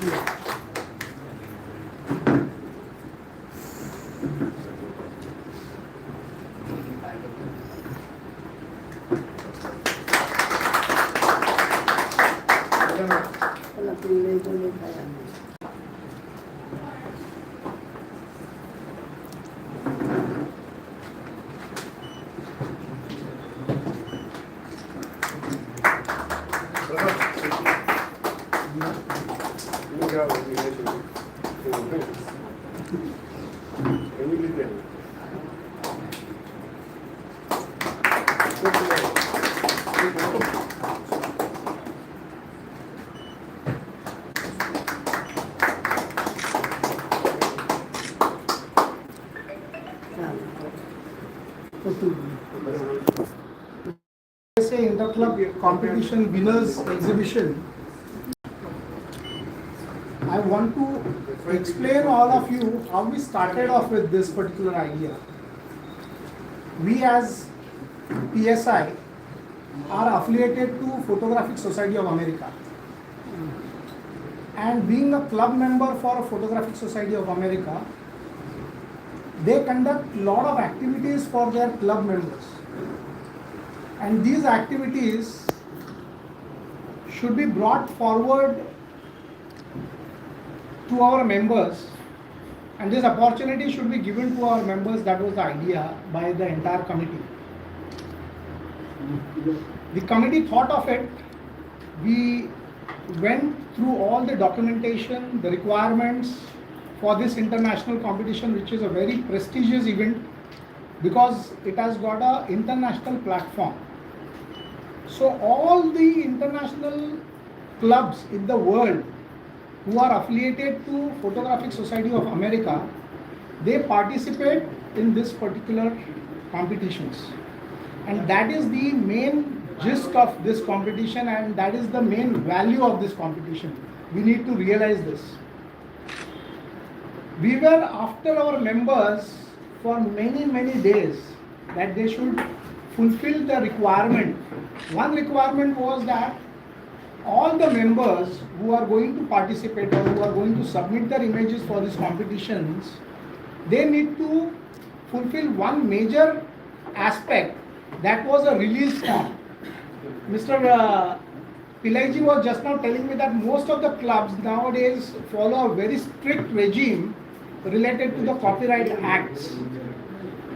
Say inter-club competition winners exhibition. I want to explain all of you how we started off with this particular idea. We as PSI are affiliated to Photographic Society of America, and being a club member for Photographic Society of America, they conduct a lot of activities for their club members, and these activities should be brought forward to our members, and this opportunity should be given to our members. That was the idea by the entire committee. The committee thought of it. We went through all the documentation, the requirements for this international competition, which is a very prestigious event because it has got an international platform. So all the international clubs in the world who are affiliated to Photographic Society of America, they participate in this particular competitions. And that is the main gist of this competition, and that is the main value of this competition. We need to realize this. We were after our members for many days that they should fulfill the requirement. One requirement was that all the members who are going to participate or who are going to submit their images for these competitions, they need to fulfill one major aspect, that was a release form. Mr. Pillaiji was just now telling me that most of the clubs nowadays follow a very strict regime related to the copyright acts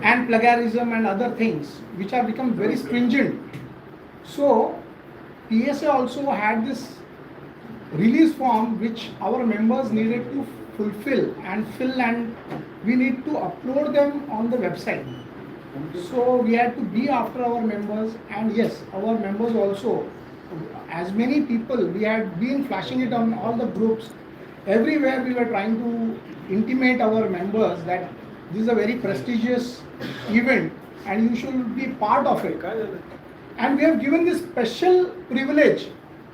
and plagiarism and other things which have become very stringent. So PSA also had this release form which our members needed to fulfill and fill, and we need to upload them on the website. So we had to be after our members, and yes, our members also, as many people, we had been flashing it on all the groups. Everywhere we were trying to intimate our members that this is a very prestigious event and you should be part of it. And we have given this special privilege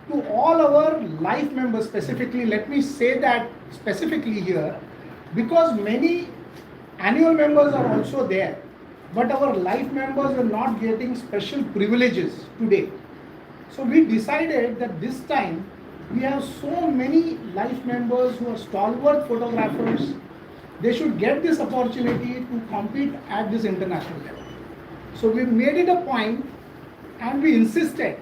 to all our life members specifically. Let me say that specifically here, because many annual members are also there, but our life members are not getting special privileges today. So we decided that this time we have so many life members who are stalwart photographers. They should get this opportunity to compete at this international level. So we made it a point and we insisted.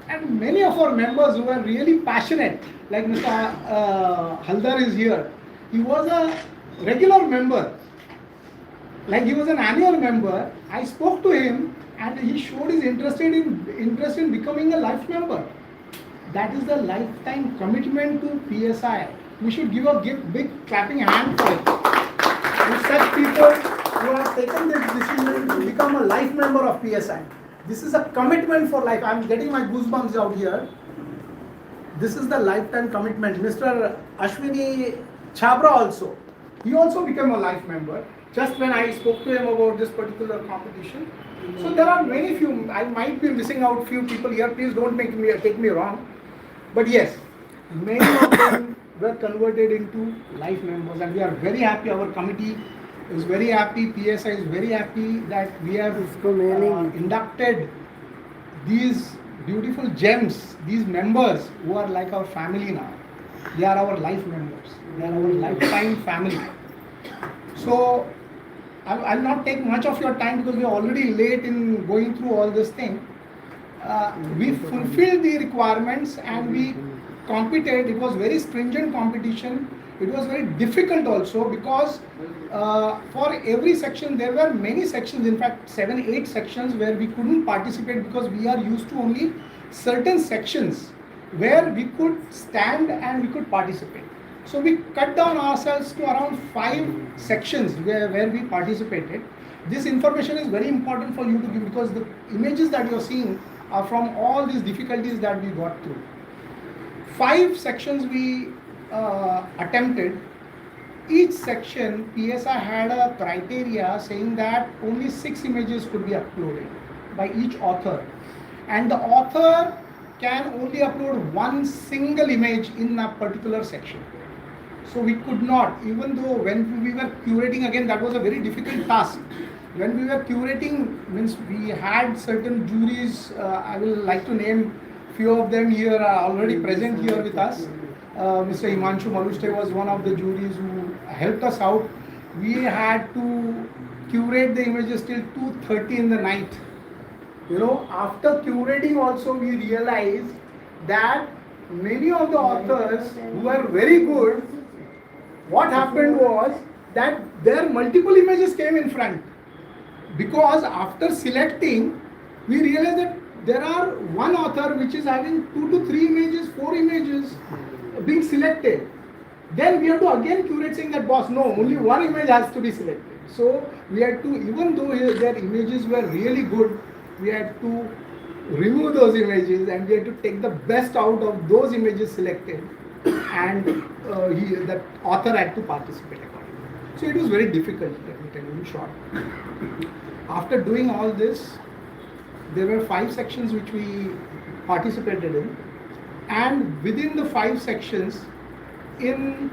And many of our members who were really passionate, like Mr. Haldar is here, he was a regular member. Like he was an annual member. I spoke to him and he showed his interest in becoming a life member. That is the lifetime commitment to PSI. We should give a big clapping hand for it. To such people who have taken this decision to become a life member of PSI. This is a commitment for life. I am getting my goosebumps out here. This is the lifetime commitment. Mr. Ashwini Chabra also. He also became a life member. Just when I spoke to him about this particular competition. So there are many few, I might be missing out few people here, please don't take me wrong. But yes, many of them were converted into life members, and we are very happy. Our committee is very happy, PSI is very happy that we have inducted these beautiful gems, these members who are like our family now. They are our life members. They are our lifetime family. So I'll not take much of your time because we are already late in going through all this thing. We fulfilled the requirements and we competed. It was very stringent competition. It was very difficult also because for every section there were many sections, in fact 7-8 sections where we couldn't participate because we are used to only certain sections where we could stand and we could participate. So we cut down ourselves to around 5 sections where we participated. This information is very important for you to give because the images that you are seeing are from all these difficulties that we got through. 5 sections we attempted. Each section, PSI had a criteria saying that only 6 images could be uploaded by each author. And the author can only upload one single image in a particular section. So we could not, even though when we were curating, again that was a very difficult task. When we were curating, means we had certain juries, I will like to name few of them here are already present here with us. Mr. Himanshu Malushte was one of the juries who helped us out. We had to curate the images till 2:30 in the night. You know, after curating also we realized that many of the authors who were very good, what happened was that their multiple images came in front. Because after selecting, we realized that there are one author which is having 2 to 3 images, 4 images being selected. Then we have to again curate saying that boss, no, only one image has to be selected. So we had to, even though their images were really good, we had to remove those images and we had to take the best out of those images selected, and that author had to participate accordingly. So it was very difficult, let me tell you in short. After doing all this, there were 5 sections which we participated in, and within the 5 sections, in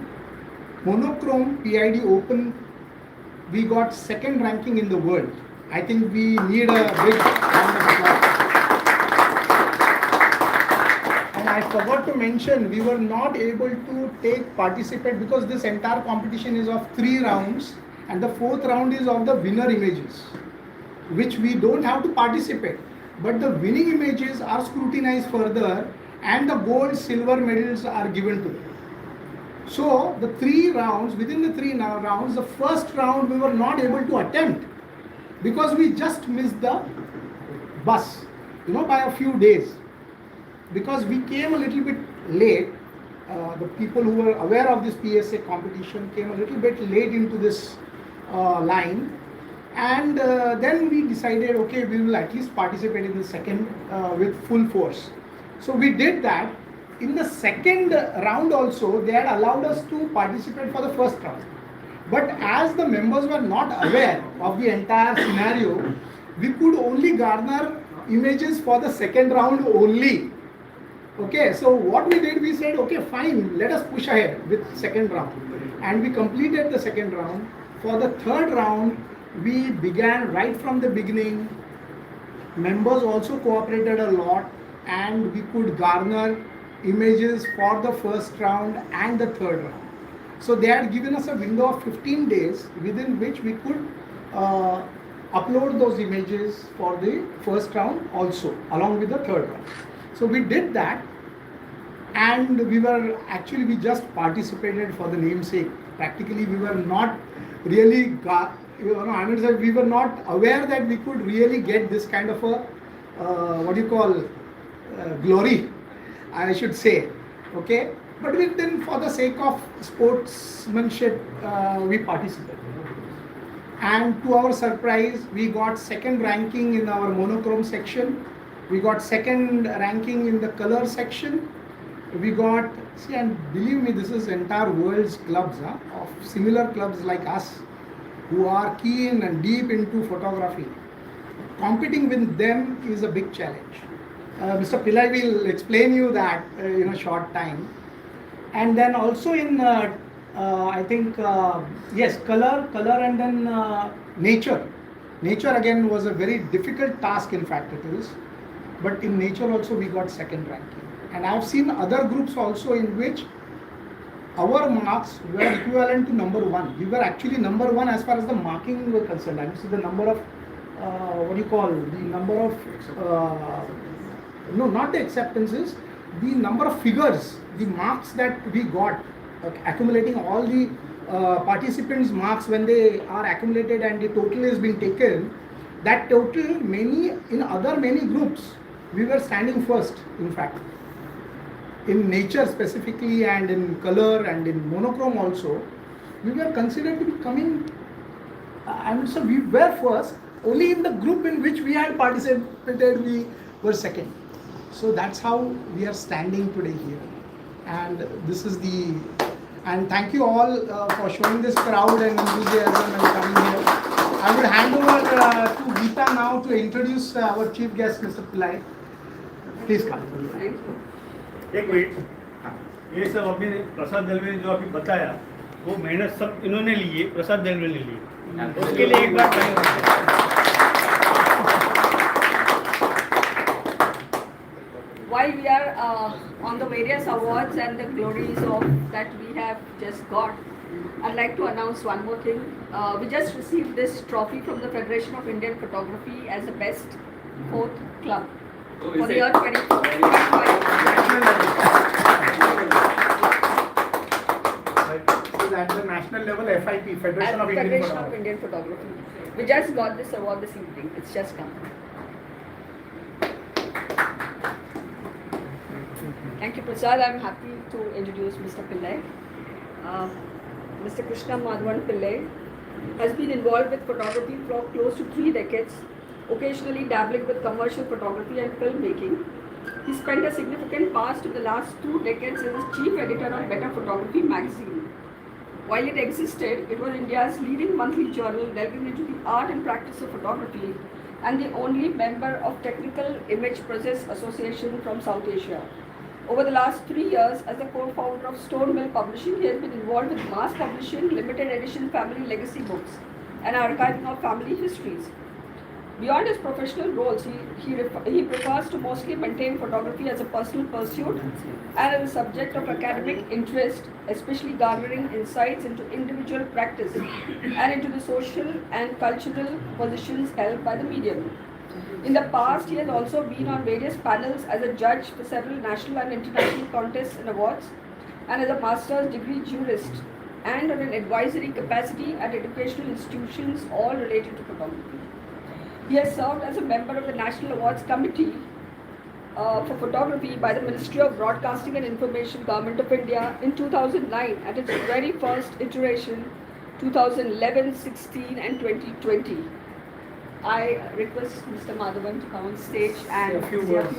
monochrome PID open, we got 2nd ranking in the world. I think we need a big round of applause. And I forgot to mention, we were not able to participate because this entire competition is of 3 rounds, and the 4th round is of the winner images, which we don't have to participate. But the winning images are scrutinized further and the gold, silver medals are given to them. So the 3 rounds, within the 3 rounds, the first round we were not able to attempt because we just missed the bus, by a few days. Because we came a little bit late, the people who were aware of this PSA competition came a little bit late into this line. And then we decided, okay, we will at least participate in the second with full force. So we did that. In the second round also, they had allowed us to participate for the first round. But as the members were not aware of the entire scenario, we could only garner images for the second round only. Okay, so what we did, we said, okay, fine, let us push ahead with second round. And we completed the second round. For the third round, we began right from the beginning. Members also cooperated a lot, and we could garner images for the first round and the third round. So they had given us a window of 15 days within which we could upload those images for the first round also, along with the third round. So we did that, and we just participated for the namesake. Practically we were not really we were not aware that we could really get this kind of a glory, I should say. Okay, but then for the sake of sportsmanship, we participated. And to our surprise, we got second ranking in our monochrome section. We got second ranking in the color section. We got, and believe me, this is entire world's clubs of similar clubs like us, who are keen and deep into photography. Competing with them is a big challenge. Mr. Pillai will explain you that in a short time. And then also in, I think, yes, color and then nature. Nature again was a very difficult task, in fact it is. But in nature also we got second ranking. And I have seen other groups also in which our marks were equivalent to number one. We were actually number one as far as the marking were concerned. I see the number of what do you call the number of no, not the acceptances, the number of figures, the marks that we got, accumulating all the participants' marks when they are accumulated and the total is being taken. That total, many in other many groups, we were standing first. In fact, in nature specifically, and in color and in monochrome also, we were considered to be coming. And so we were first. Only in the group in which we had participated, we were second. So that's how we are standing today here. And this is the. And thank you all for showing this crowd and enthusiasm and coming here. I would hand over to Geeta now to introduce our chief guest, Mr. Pillai. Please come. एक minute, ये सब अभी प्रसाद दलवे ने जो अभी बताया वो मेहनत सब इन्होंने ली है, प्रसाद दलवे ने ली है, उसके लिए एक बार While we are on the various awards and the glories of that we have just got, I'd like to announce one more thing. We just received this trophy from the Federation of Indian Photography as the best fourth club for the year 2025. At the national level, FIP, Federation of Indian Photography. We just got this award this evening. It's just come. Thank you, Prasad. I'm happy to introduce Mr. Pillai. Mr. Krishna Madhavan Pillai has been involved with photography for close to 3 decades, occasionally dabbling with commercial photography and filmmaking. He spent a significant past in the last 2 decades as chief editor of Better Photography magazine. While it existed, it was India's leading monthly journal delving into the art and practice of photography and the only member of Technical Image Process Association from South Asia. Over the last 3 years, as the co-founder of Stone Mill Publishing, he has been involved with mass publishing, limited edition family legacy books, and archiving of family histories. Beyond his professional roles, he prefers to mostly maintain photography as a personal pursuit and as a subject of academic interest, especially garnering insights into individual practice and into the social and cultural positions held by the medium. In the past, he has also been on various panels as a judge for several national and international contests and awards, and as a master's degree jurist, and on an advisory capacity at educational institutions, all related to photography. He has served as a member of the National Awards Committee for Photography by the Ministry of Broadcasting and Information, Government of India in 2009 at its very first iteration, 2011, 16 and 2020. I request Mr. Madhavan to come on stage and say a few words.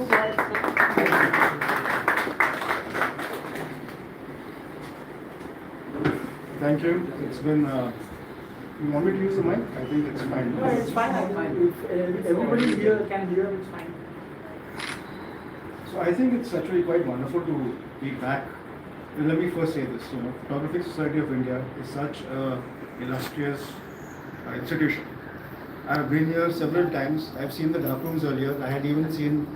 Thank you. It's been. You want me to use the mic? I think it's fine. No, it's fine. If everybody here can hear, it's fine. So I think it's actually quite wonderful to be back. And let me first say this. Photographic Society of India is such a illustrious institution. I've been here several times. I've seen the dark rooms earlier. I had even seen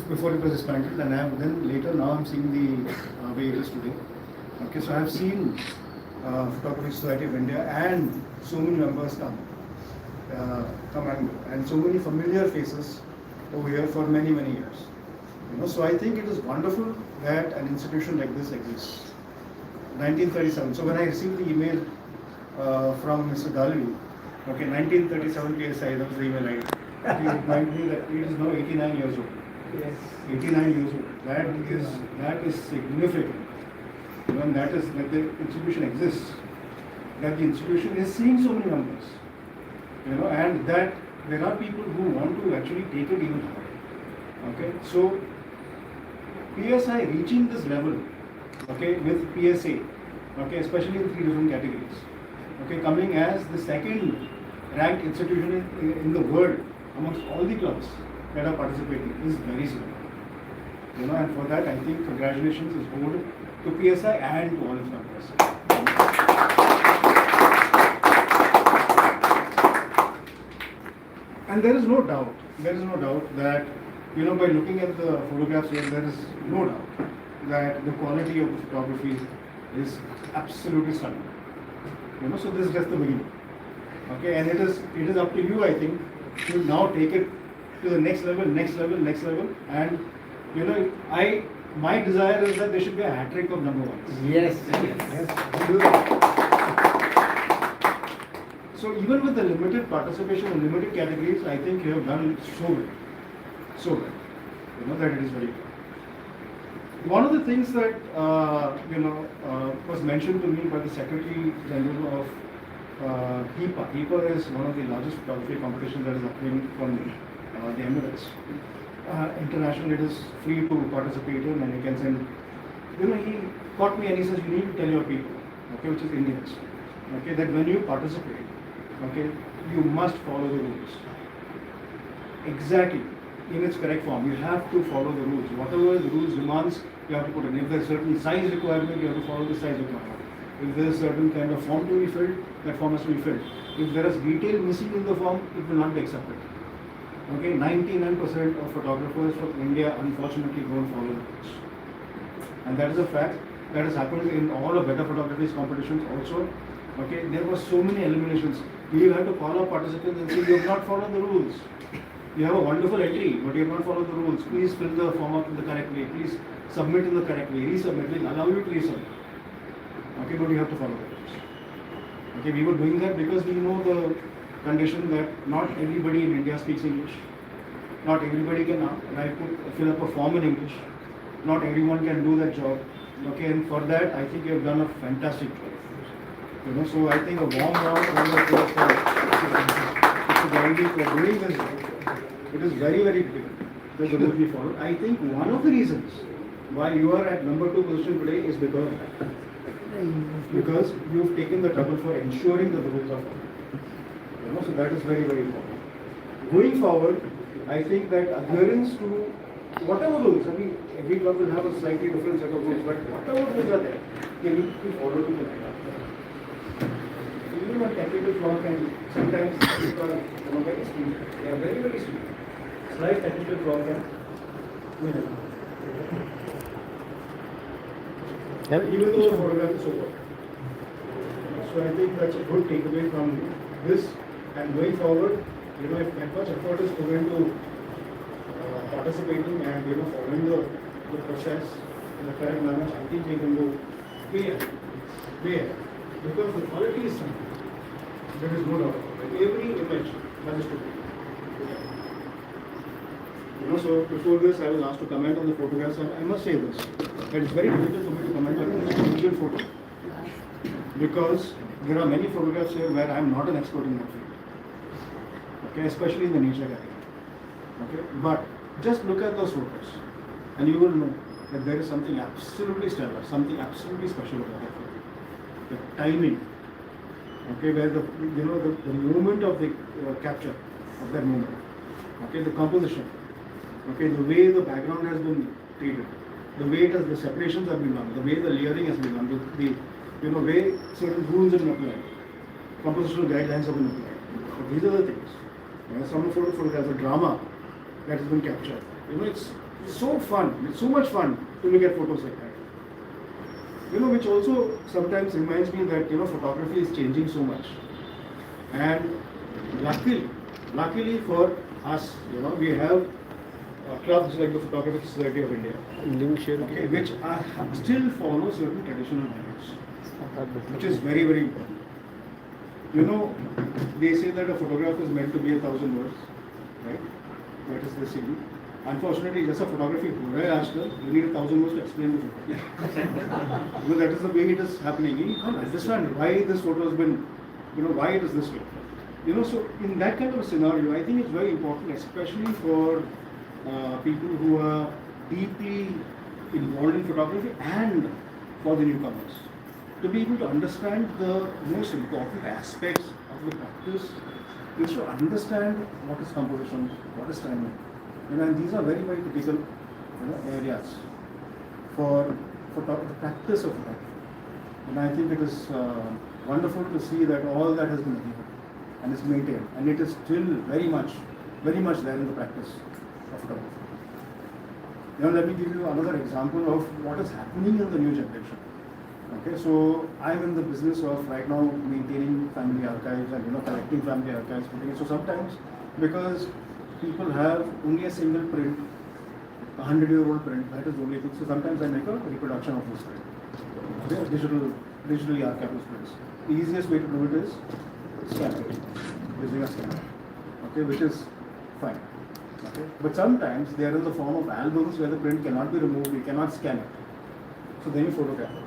before it was dismantled, and then later now I'm seeing the way it is today. Okay, so I've seen Photographic Society of India and so many members come and so many familiar faces over here for many years. So I think it is wonderful that an institution like this exists. 1937. So when I received the email from Mr. Gallery, okay, 1937 PSI, that was the email ID. He reminded me that he is now 89 years old. Yes. 89 years old. That is significant. And that is that the institution exists. That the institution is seeing so many numbers. And that there are people who want to actually take it even higher. Okay, so PSI reaching this level, okay, with PSA, okay, especially in 3 different categories, okay, coming as the second ranked institution in the world amongst all the clubs that are participating is very significant. And for that I think congratulations is owed to PSI and to all its members. And there is no doubt that, by looking at the photographs here, there is no doubt that the quality of the photography is absolutely stunning. You know, so this is just the beginning. Okay, and it is up to you, I think, to now take it to the next level, and you know, my desire is that there should be a hat trick of number ones. Yes. Do that. So even with the limited participation in limited categories, I think you have done so well. So well. You know that it is very good. One of the things that was mentioned to me by the Secretary General of HIPA. HIPA is one of the largest photography competitions that is happening from the Emirates. Internationally, it is free to participate in, and you can send. You know, he caught me and he says, you need to tell your people, okay, which is Indians, okay, that when you participate, okay, you must follow the rules. Exactly, in its correct form. You have to follow the rules. Whatever the rules demands, you have to put in. If there is certain size requirement, you have to follow the size requirement. If there is certain kind of form to be filled, that form has to be filled. If there is detail missing in the form, it will not be accepted. Okay, 99% of photographers from India unfortunately don't follow the rules. And that is a fact that has happened in all of better photography competitions also. Okay, there were so many eliminations. We had to call up participants and say, you have not followed the rules. You have a wonderful entry, but you have not followed the rules. Please fill the form up in the correct way. Please submit in the correct way. Resubmit. We'll allow you to resubmit. Okay, but you have to follow the rules. Okay, we were doing that because we know the condition that not everybody in India speaks English. Not everybody can fill up a form in English. Not everyone can do that job. Okay, and for that, I think you have done a fantastic job. You know, so I think a warm round of applause for doing this job. It is very, very difficult that the rules be followed. I think one of the reasons why you are at number 2 position today is because you've taken the trouble for ensuring that the rules are followed. You know, so that is very, very important. Going forward, I think that adherence to whatever rules, I mean, every club will have a slightly different set of rules, but whatever rules are there, they need to be followed to the letter. Even a technical flaw can sometimes people very stupid. They are very, very stupid. Slight technical flaw can win it. Even though the photograph is over. So I think that's a good takeaway from this. And going forward, you know, if that much effort is put into participating and following the process in the correct manner, I think we can go way ahead. Because the quality is something. There is no doubt about it. Every image has to be. You know, so before this, I was asked to comment on the photographs, and I must say this: that it's very difficult for me to comment on an individual photo because there are many photographs here where I am not an expert in that field. Okay, especially in the nature category. Okay, but just look at those photos, and you will know that there is something absolutely stellar, something absolutely special about that photo. The timing, okay, where the movement of the capture of that moment, okay, the composition, okay, the way the background has been treated, the way the separations have been done, the way the layering has been done, the way certain rules have been applied, compositional guidelines have been applied. So these are the things. Some photographs, the drama that has been captured. You know, it's so fun. It's so much fun to look at photos like that. You know, which also sometimes reminds me that photography is changing so much. And luckily for us, we have clubs like the Photographic Society of India, okay, which still follow certain traditional values, which is very, very important. You know, they say that a photograph is meant to be 1,000 words, right? That is the saying. Unfortunately, just a photography, you need 1,000 words to explain the photo. Because that is the way it is happening. You can't understand why this photo has been, why it is this way. So in that kind of a scenario, I think it's very important, especially for people who are deeply involved in photography and for the newcomers, to be able to understand the most important aspects of the practice, is to understand what is composition, what is timing. And these are very, very critical areas for the practice of photography. And I think it is wonderful to see that all that has been given and is maintained, and it is still very much there in the practice of photography. Now let me give you another example of what is happening in the new generation. Okay, so I'm in the business of right now maintaining family archives and collecting family archives. So sometimes because people have only a single print, 100-year-old print, that is the only thing. So sometimes I make a reproduction of this print. Okay, digitally archive those prints. The easiest way to do it is scan it using a scanner. Okay, which is fine. Okay, but sometimes they are in the form of albums where the print cannot be removed, you cannot scan it. So then you photograph it.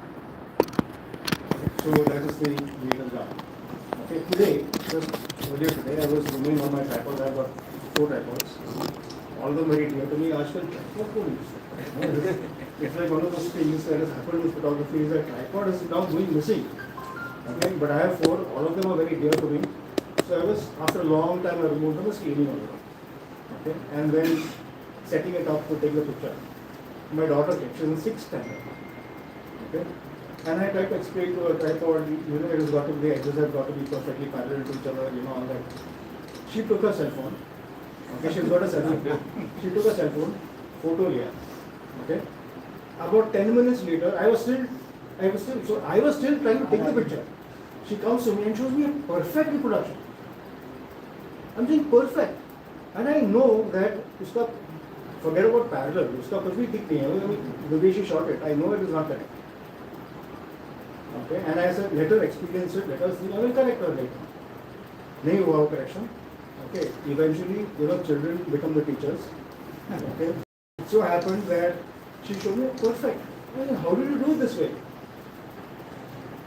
So that is the way it is done. Okay, today, just earlier today, I was removing all my tripods. I've got 4 tripods. All of them very dear to me. Aajkal tripod ko nahi use. It's like one of those things that has happened with photography is that tripod is now going missing. Okay, but I have 4. All of them are very dear to me. So I was, after a long time, I removed them, was cleaning all of them. Okay, and then setting it up to take the picture. My daughter kept, she's in 6th standard. Okay. And I tried to explain to her tripod, it has got to be, the edges have got to be perfectly parallel to each other, all that. She took her cell phone. Okay, she's got a cell phone. She took a cell phone, photo liya. Okay. About 10 minutes later, I was still trying to take the picture. She comes to me and shows me a perfect reproduction. I'm saying perfect. And I know that uska, forget about parallel, uska kuch bhi tik nahi hai. I mean, the way she shot it, I know it is not correct. Okay, and I said, let her experience it, let us see, I will correct her later. Nahi hua wo correction. Okay, eventually, children become the teachers. Okay, it so happened that she showed me perfect. I said, how did you do it this way?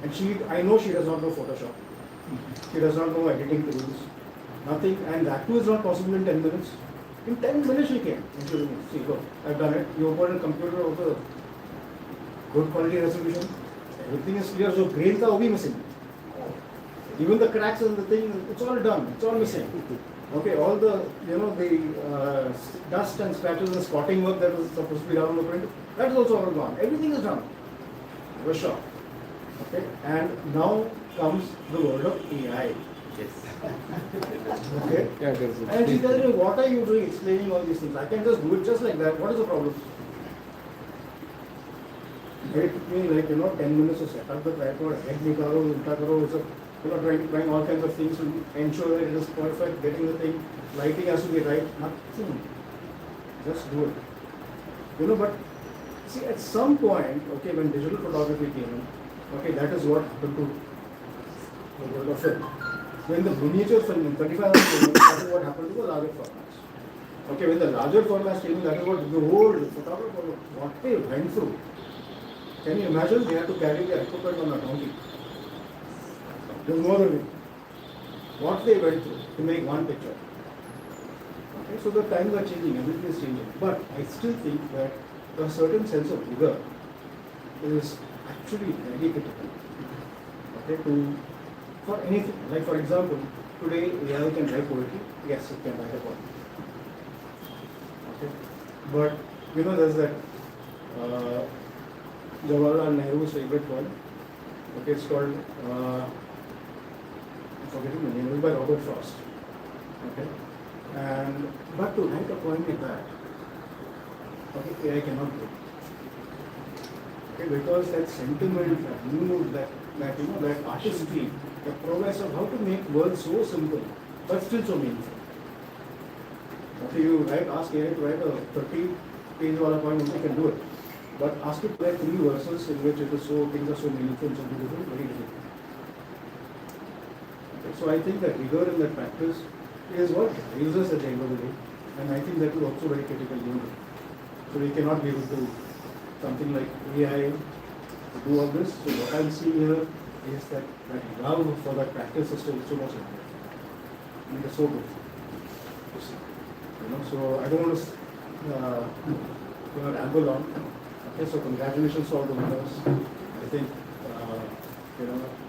And I know she does not know Photoshop. She does not know editing tools. Nothing, and that too is not possible in 10 minutes. In 10 minutes she came. And she told me, see, look, I've done it. You open a computer, also good quality resolution. Everything is clear, so grain ka bhi missing. Even the cracks and the thing, it's all done, it's all missing. Okay, all the, the dust and scratches and spotting work that was supposed to be done on the print, that is also all gone. Everything is done. I was shocked. Okay, and now comes the world of AI. Yes. Okay, and she tells me, what are you doing explaining all these things? I can just do it just like that. What is the problem? It took me like 10 minutes to set up the tripod, head nikalo, ulta karo, trying all kinds of things to ensure that it is perfect, getting the thing, lighting has to be right, nothing. Just do it. But see, at some point, okay, when digital photography came in, okay, that is what happened to the world of film. When the miniature film in 35 film, that is what happened to the larger formats. Okay, when the larger formats came in, that is what the whole photographer, what they went through. Can you imagine? They had to carry their equipment on a donkey. There's no other way. What they went through to make one picture. Okay, so the times are changing, everything is changing. But I still think that a certain sense of rigor is actually very critical. Okay, for anything. Like for example, today AI can write poetry. Yes, it can write a poem. Okay, but there's that Jawaharlal Nehru's favorite poem. Okay, it's called, I'm forgetting the name, it's by Robert Frost. Okay, but to write a poem like that, okay, AI cannot do it. Okay, because that sentiment, that mood, that artistry, the progress of how to make words so simple, but still so meaningful. Okay, you ask AI to write a 30-page poem, it can do it. But ask it to write 3 verses in which things are so meaningful and so beautiful, very difficult. Okay, so I think that rigor in that practice is what drives us at the end of the day, and I think that is also very critical. So we cannot be able to something like AI to do all this. So what I'm seeing here is that love for that practice is still so much important. And it's so good to see. So I don't want to ramble on. Okay, so congratulations to all the winners. I think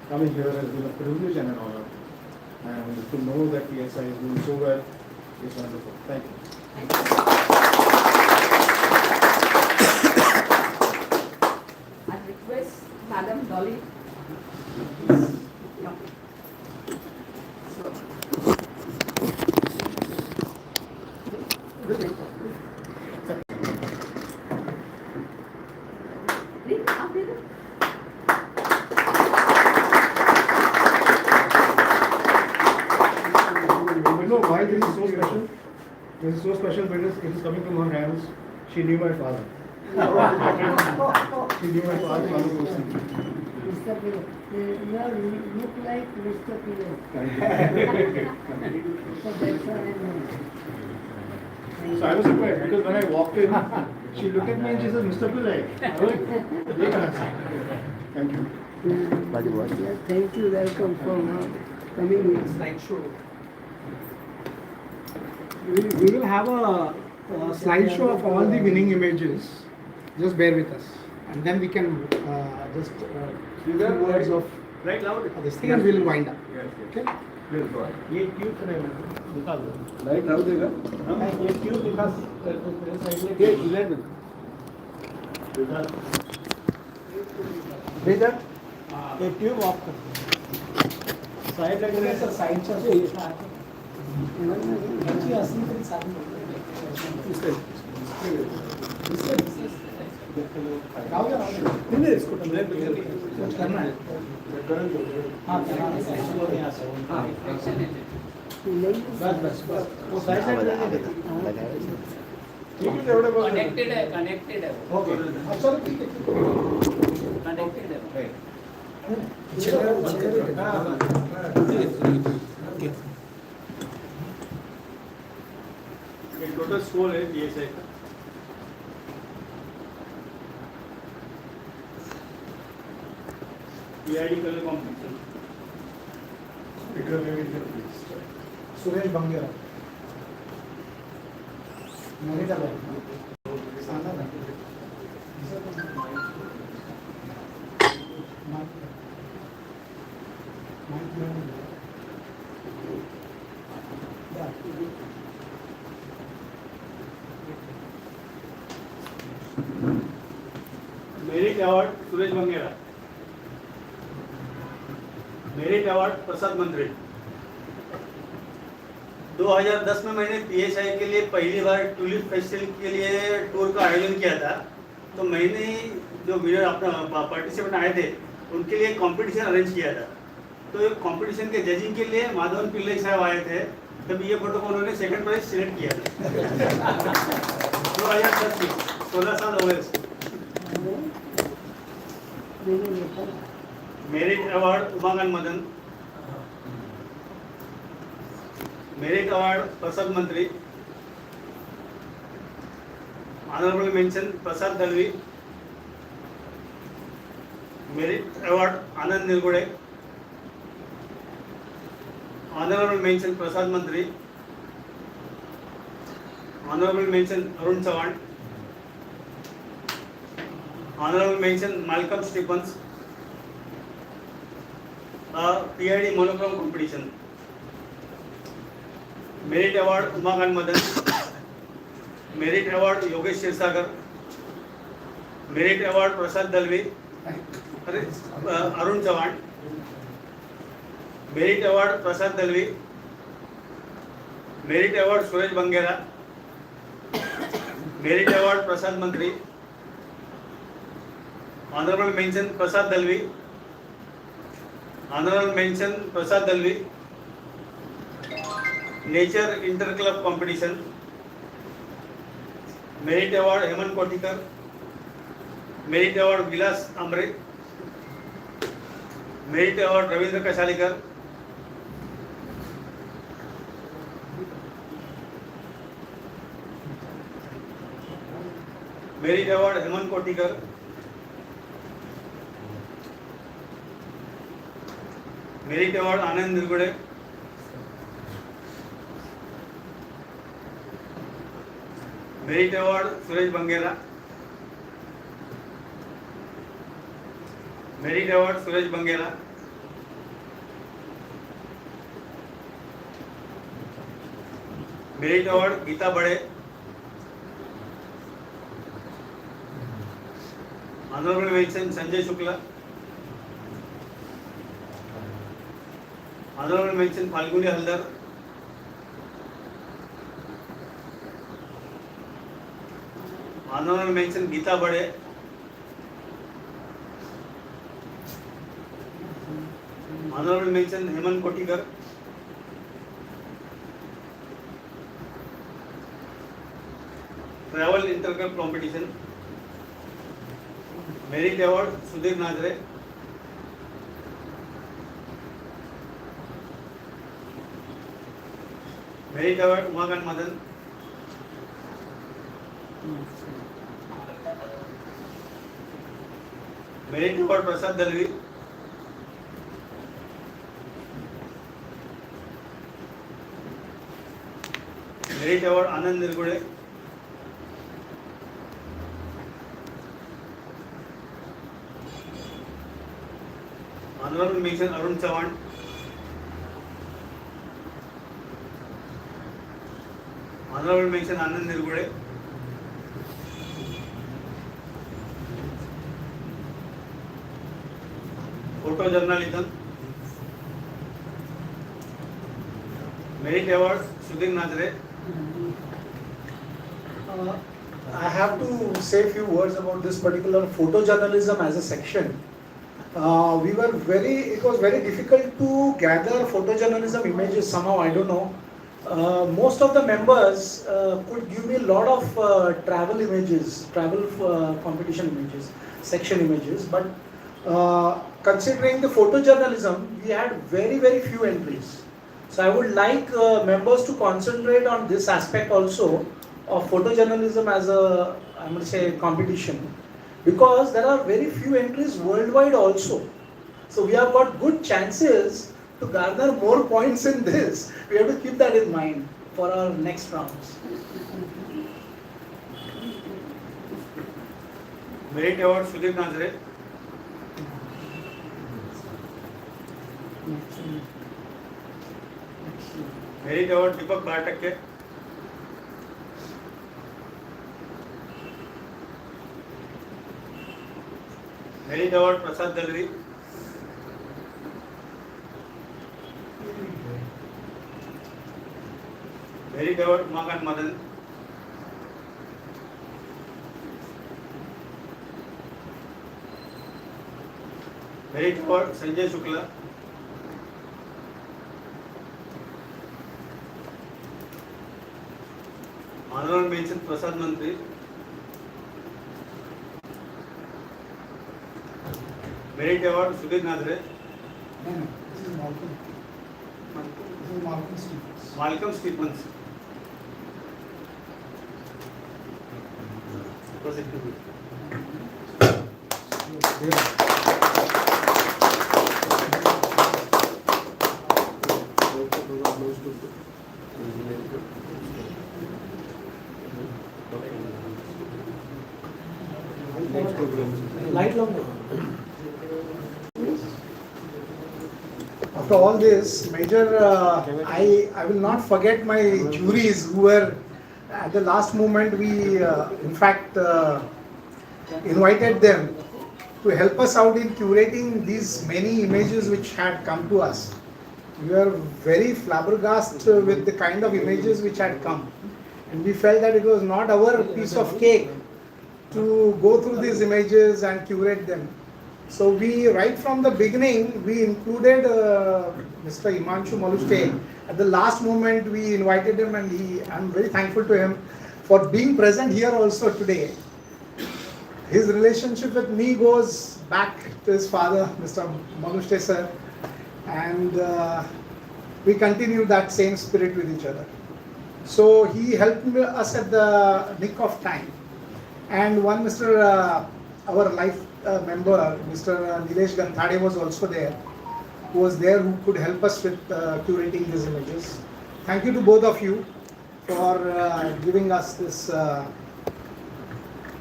coming here has been a privilege and an honor, and to know that PSI is doing so well is wonderful. Thank you. Thank you. I request Madam Dolly. Yeah. नहीं, आप दे दो। why this is so special? This is so special because it is coming from her hands. She knew my father. She knew my father closely. Mr. Pillai. You look like Mr. Pillai. So that's why I know. So I was surprised because when I walked in, she looked at me and she said, Mr. Pillai. Thank you. Yeah, thank you, welcome for coming here. Slideshow. We will have a slideshow of all the winning images. Just bear with us, and then we can just few words of Right loud. this thing, and we'll wind up. Okay? ये tube से नहीं निकाल दो। Light Rao देगा ये tube दिखा ये elect भेजा ये ट्यूब ऑफ कर साइड लग रहा है सर साइड से नहीं, इसको कुछ करना है। हाँ, करना है। हाँ, बस वो साइड साइड रहने दे। कनेक्टेड है ओके, अच्छा ठीक है। कनेक्टेड है ये टोटल स्कोर है बीएसआई का। PID colour competition Suresh Bangera नहीं कर रहा सादा था merit award Suresh Bangera. Merit award Prasad Mantri. 2010 में मैंने पीएसआई के लिए पहली बार टूलिप फेस्टिवल के लिए टूर का आयोजन किया था। तो मैंने जो विनर अपना पार्टिसिपेंट आए थे उनके लिए कंपटीशन अरेंज किया था। तो कंपटीशन के जजिंग के लिए माधवन पिल्ले साहब आए थे, तब ये फोटो को उन्होंने सेकंड प्राइज सिलेक्ट किया था। 2010 में 16 साल हो गए। Merit award Umakant Madan. Merit award Prasad Mantri. Honourable mention Prasad Dalvi. Merit award Anand Nilgude. Honourable mention Prasad Mantri. Honourable mention Arun Chavan. Honourable mention Malcolm Stephens. PID monochrome competition. Merit award Umakant Madan. Merit award Yogesh Kshirsagar. Merit award Prasad Dalvi. Arun Chavan. Merit award Prasad Dalvi. Merit award Suresh Bangera. Merit award Prasad Mantri. Honorable mention Prasad Dalvi. Honorable mention Prasad Dalvi. Nature inter club competition. Merit award Hemant Kothikar. Merit award Vilas Amre. Merit award Ravindra Kashalikar. Merit award Hemant Kothikar. Merit award Anand Nilgude. Merit award Suresh Bangera. Merit award Suresh Bangera. Merit award Geeta Bade. Honourable mention Sanjay Shukla. Honourable mention Falguni Haldar. Honourable mention Geeta Bade. Honourable mention Hemant Kothikar. travel interclub competition. Merit award Sudhir Nazare. Merit award Umakant Madan. Merit award Prasad Dalvi. Merit award Anand Nirgude. Honorable mention Arun Chavan. Honorable mention Anand Nirgude. Photojournalism. Merit award Sudhir Nazare. I have to say a few words about this particular photojournalism as a section. It was very difficult to gather photojournalism images somehow, I don't know. Most of the members could give me a lot of travel images, competition images, section images, but considering the photojournalism, we had very few entries. So I would like members to concentrate on this aspect also of photojournalism as a, I would say, competition, because there are very few entries worldwide also. So we have got good chances to garner more points in this. We have to keep that in mind for our next rounds. Merit award Sudhir Nazare. Merit award Deepak Bhartakke. Merit award Prasad Dalvi. Merit award Umakant Madan. Merit award Sanjay Shukla. Honorable mention Prasad Mantri. Merit award Sudhir Nazare. This is Malcolm. This is Malcolm Stephens. Malcolm Stephens. Proceed to me. Light long. After all this, Major, I will not forget my juries who were at the last moment. We, in fact, invited them to help us out in curating these many images which had come to us. We were very flabbergasted with the kind of images which had come, and we felt that it was not our piece of cake to go through these images and curate them. So we, right from the beginning, we included Mr. Himanshu Maluste. At the last moment, we invited him, and I'm very thankful to him for being present here also today. His relationship with me goes back to his father, Mr. Maluste sir, and we continue that same spirit with each other. So he helped us at the nick of time. And one our life member, Mr. Nilesh Ganthade was also there, who could help us with curating these images. Thank you to both of you for giving us this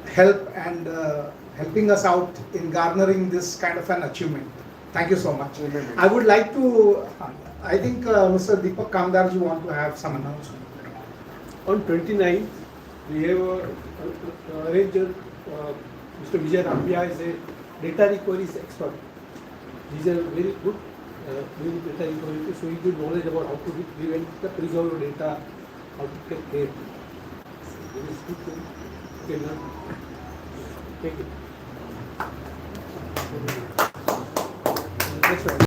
help and helping us out in garnering this kind of an achievement. Thank you so much. I would like to, I think Mr. Deepak Kamdarji want to have some announcement. On 29th, we have arranged Mr. Vijay Rambia is a data recovery expert. He is a very good data recovery, so he good knowledge about how to prevent the preserved data, how to take care. It is good thing. You can take it. Next one.